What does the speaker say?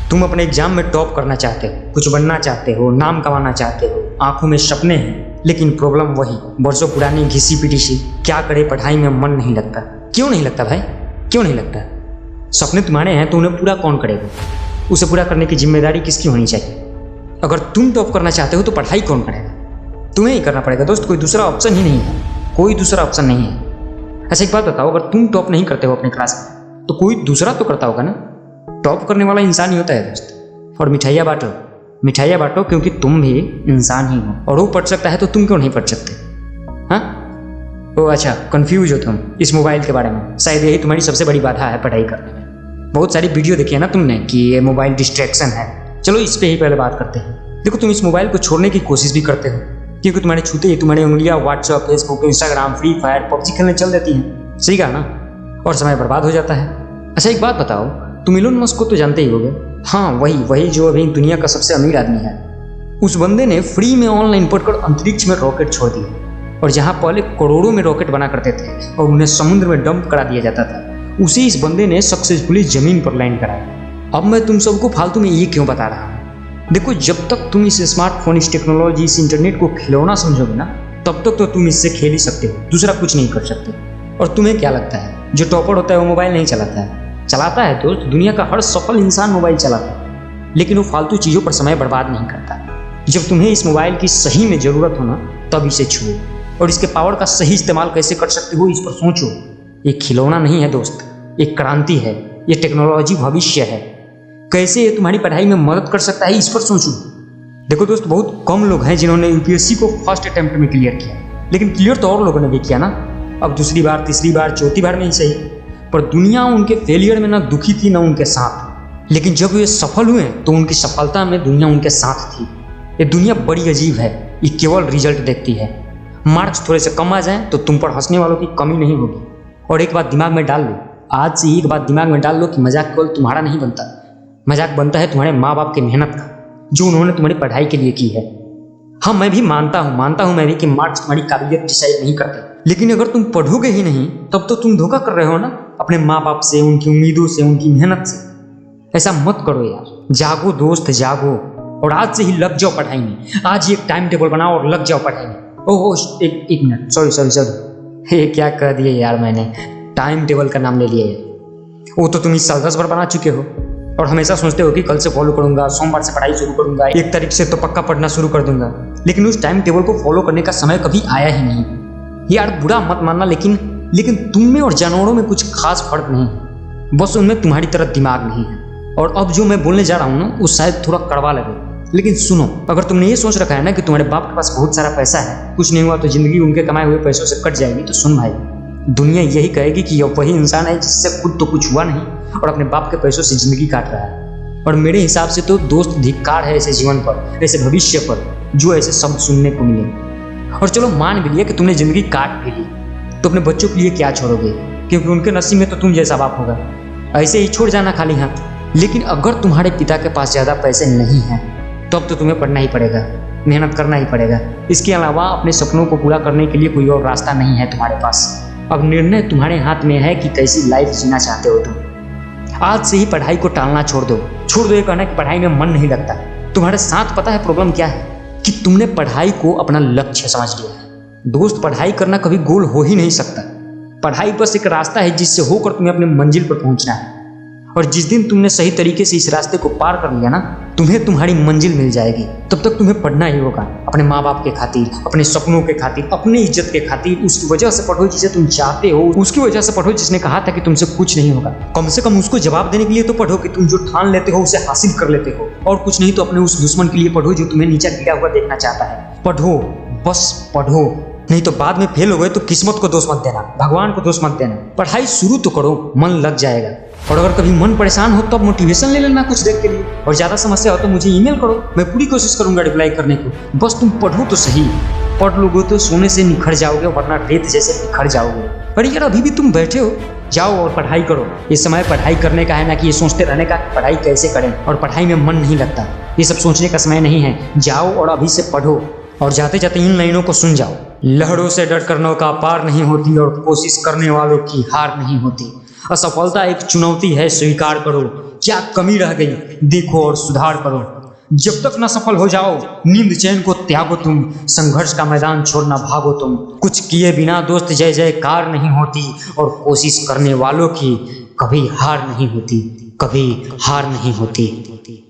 तुम अपने एग्जाम में टॉप करना चाहते हो, कुछ बनना चाहते हो, नाम कमाना चाहते हो, आंखों में सपने हैं, लेकिन प्रॉब्लम वही वर्षों पुरानी घिसी पिटी सी, क्या करे पढ़ाई में मन नहीं लगता। क्यों नहीं लगता भाई, क्यों नहीं लगता? सपने तुम्हारे हैं तो उन्हें पूरा कौन करेगा? उसे पूरा करने की जिम्मेदारी किसकी होनी चाहिए? अगर तुम टॉप करना चाहते हो तो पढ़ाई कौन करेगा? तुम्हें ही करना पड़ेगा दोस्त, कोई दूसरा ऑप्शन ही नहीं है, कोई दूसरा ऑप्शन नहीं है। अच्छा एक बात बताओ, अगर तुम टॉप नहीं करते हो अपने क्लास में तो कोई दूसरा तो करता होगा ना? टॉप करने वाला इंसान ही होता है दोस्त। और मिठाइयाँ बांटो क्योंकि तुम भी इंसान ही हो, और वो पढ़ सकता है तो तुम क्यों नहीं पढ़ सकते? हाँ ओ अच्छा, कंफ्यूज हो तुम इस मोबाइल के बारे में, शायद यही तुम्हारी सबसे बड़ी बाधा है पढ़ाई करने में। बहुत सारी वीडियो देखी है ना तुमने कि ये मोबाइल डिस्ट्रैक्शन है। चलो इस पे ही पहले बात करते हैं। देखो तुम इस मोबाइल को छोड़ने की कोशिश भी करते हो, क्योंकि तुम्हारे छूते ही तुम्हारी उंगलियां WhatsApp, Facebook, Instagram, free fire, PUBG खेलने चल देती हैं। सही कहा ना? और समय बर्बाद हो जाता है। अच्छा एक बात बताओ, तुम इलोन मस्क को तो जानते ही होगे। हाँ वही जो अभी दुनिया का सबसे अमीर आदमी है। उस बंदे ने फ्री में ऑनलाइन पढ़कर अंतरिक्ष में रॉकेट छोड़ दिए, और जहाँ पहले करोड़ों में रॉकेट बना करते थे और उन्हें समुद्र में डंप करा दिया जाता था, उसे इस बंदे ने सक्सेसफुली जमीन पर लैंड कराया। अब मैं तुम सबको फालतू में ये क्यों बता रहा हूँ? देखो जब तक तुम इस स्मार्टफोन, इस टेक्नोलॉजी, इस इंटरनेट को खिलौना समझोगे ना, तब तक तो तुम इससे खेल ही सकते हो, दूसरा कुछ नहीं कर सकते। और तुम्हें क्या लगता है जो टॉपर होता है वो मोबाइल नहीं चलाता है? चलाता है दोस्त, दुनिया का हर सफल इंसान मोबाइल चलाता है, लेकिन वो फालतू चीज़ों पर समय बर्बाद नहीं करता। जब तुम्हें इस मोबाइल की सही में ज़रूरत हो ना, तब इसे छुओ, और इसके पावर का सही इस्तेमाल कैसे कर सकते हो इस पर सोचो। ये खिलौना नहीं है दोस्त, एक क्रांति है, ये टेक्नोलॉजी भविष्य है। कैसे ये तुम्हारी पढ़ाई में मदद कर सकता है इस पर सोचो। देखो दोस्त, बहुत कम लोग हैं जिन्होंने यूपीएससी को फर्स्ट अटेम्प्ट में क्लियर किया, लेकिन क्लियर तो और लोगों ने भी किया ना। अब दूसरी बार, तीसरी बार, चौथी बार में ही सही, पर दुनिया उनके फेलियर में ना दुखी थी ना उनके साथ। लेकिन जब वे सफल हुए तो उनकी सफलता में दुनिया उनके साथ थी। ये दुनिया बड़ी अजीब है, ये केवल रिजल्ट देखती है। मार्क्स थोड़े से कम आ जाएं तो तुम पर हंसने वालों की कमी नहीं होगी। और एक बात दिमाग में डाल लो, आज से एक बात दिमाग में डाल लो कि मजाक केवल तुम्हारा नहीं बनता, मजाक बनता है तुम्हारे माँ बाप की मेहनत का, जो उन्होंने तुम्हारी पढ़ाई के लिए की है। हाँ मैं भी मानता हूँ मैं भी कि मार्क्स तुम्हारी काबिलियत डिसाइड नहीं करते, लेकिन अगर तुम पढ़ोगे ही नहीं तब तो तुम धोखा कर रहे हो ना अपने माँ बाप से, उनकी उम्मीदों से, उनकी मेहनत से। ऐसा मत करो यार, जागो दोस्त जागो, और आज से ही लग जाओ पढ़ाई में। आज ही एक टाइम टेबल बनाओ और लग जाओ पढ़ाई में। ओह एक मिनट, सॉरी ये क्या कह दिए यार मैंने, टाइम टेबल का नाम ले लिया यार। वो तो तुम इस साल 10 बार बना चुके हो, और हमेशा सोचते हो कि कल से फॉलो करूंगा, सोमवार से पढ़ाई शुरू करूंगा, 1 तारीख से तो पक्का पढ़ना शुरू कर दूंगा, लेकिन उस टाइम टेबल को फॉलो करने का समय कभी आया ही नहीं। यार बुरा मत मानना, लेकिन तुम में और जानवरों में कुछ खास फर्क नहीं है, बस उनमें तुम्हारी तरह दिमाग नहीं है। और अब जो मैं बोलने जा रहा हूँ ना, वो शायद थोड़ा कड़वा लगे, लेकिन सुनो। अगर तुमने ये सोच रखा है ना कि तुम्हारे बाप के पास बहुत सारा पैसा है, कुछ नहीं हुआ तो जिंदगी उनके कमाए हुए पैसों से कट जाएगी, तो सुन भाई, दुनिया यही कहेगी कि यह वही इंसान है जिससे खुद तो कुछ हुआ नहीं और अपने बाप के पैसों से जिंदगी काट रहा है। और मेरे हिसाब से तो दोस्त धिक्कार है ऐसे जीवन पर, ऐसे भविष्य पर, जो ऐसे शब्द सुनने को मिले। और चलो मान भी लिया कि तुमने जिंदगी काट भी ली, तो अपने बच्चों के लिए क्या छोड़ोगे? क्योंकि उनके नसीब में तो तुम जैसा बाप होगा, ऐसे ही छोड़ जाना खाली हाथ। लेकिन अगर तुम्हारे पिता के पास ज़्यादा पैसे नहीं हैं, तब तो तुम्हें पढ़ना ही पड़ेगा, मेहनत करना ही पड़ेगा। इसके अलावा अपने सपनों को पूरा करने के लिए कोई और रास्ता नहीं है तुम्हारे पास। अब निर्णय तुम्हारे हाथ में है कि कैसी लाइफ जीना चाहते हो तुम। आज से ही पढ़ाई को टालना छोड़ दो ये कहना कि पढ़ाई में मन नहीं लगता। तुम्हारे साथ पता है प्रॉब्लम क्या है? कि तुमने पढ़ाई को अपना लक्ष्य समझ लिया है। दोस्त, पढ़ाई करना कभी गोल हो ही नहीं सकता। पढ़ाई बस एक रास्ता है जिससे होकर तुम्हें अपने मंजिल पर पहुंचना है। और जिस दिन तुमने सही तरीके से इस रास्ते को पार कर लिया ना, तुम्हें तुम्हारी मंजिल मिल जाएगी। तब तक तुम्हें पढ़ना ही होगा, अपने माँ बाप के खातिर, अपने सपनों के खातिर, अपनी इज्जत के खातिर। उसकी वजह से पढ़ो जिसे तुम चाहते हो, उसकी वजह से पढ़ो जिसने कहा था कि तुमसे कुछ नहीं होगा। कम से कम उसको जवाब देने के लिए तो पढ़ो कि तुम जो ठान लेते हो उसे हासिल कर लेते हो। और कुछ नहीं तो अपने उस दुश्मन के लिए पढ़ो जो तुम्हें नीचे गिरा हुआ देखना चाहता है। पढ़ो, बस पढ़ो, नहीं तो बाद में फेल हो गए तो किस्मत को दोष मत देना, भगवान को दोष मत देना। पढ़ाई शुरू तो करो, मन लग जाएगा। और अगर कभी मन परेशान हो तब मोटिवेशन ले लेना कुछ देर के लिए। और ज़्यादा समस्या हो तो मुझे ईमेल करो, मैं पूरी कोशिश करूंगा रिप्लाई करने को। बस तुम पढ़ो तो सही। पढ़ लोगे तो सोने से निखर जाओगे, वरना रेत जैसे बिखर जाओगे। पर यार अभी भी तुम बैठे हो, जाओ और पढ़ाई करो। ये समय पढ़ाई करने का है, ना कि ये सोचते रहने का पढ़ाई कैसे करें और पढ़ाई में मन नहीं लगता। ये सब सोचने का समय नहीं है। जाओ और अभी से पढ़ो, और जाते जाते इन लाइनों को सुन जाओ। लहरों से डर कर नौका पार नहीं होती, और कोशिश करने वालों की हार नहीं होती। असफलता एक चुनौती है, स्वीकार करो। क्या कमी रह गई देखो और सुधार करो। जब तक न सफल हो जाओ नींद चैन को त्यागो तुम, संघर्ष का मैदान छोड़ना भागो तुम। कुछ किए बिना दोस्त जय जयकार नहीं होती, और कोशिश करने वालों की कभी हार नहीं होती, कभी हार नहीं होती।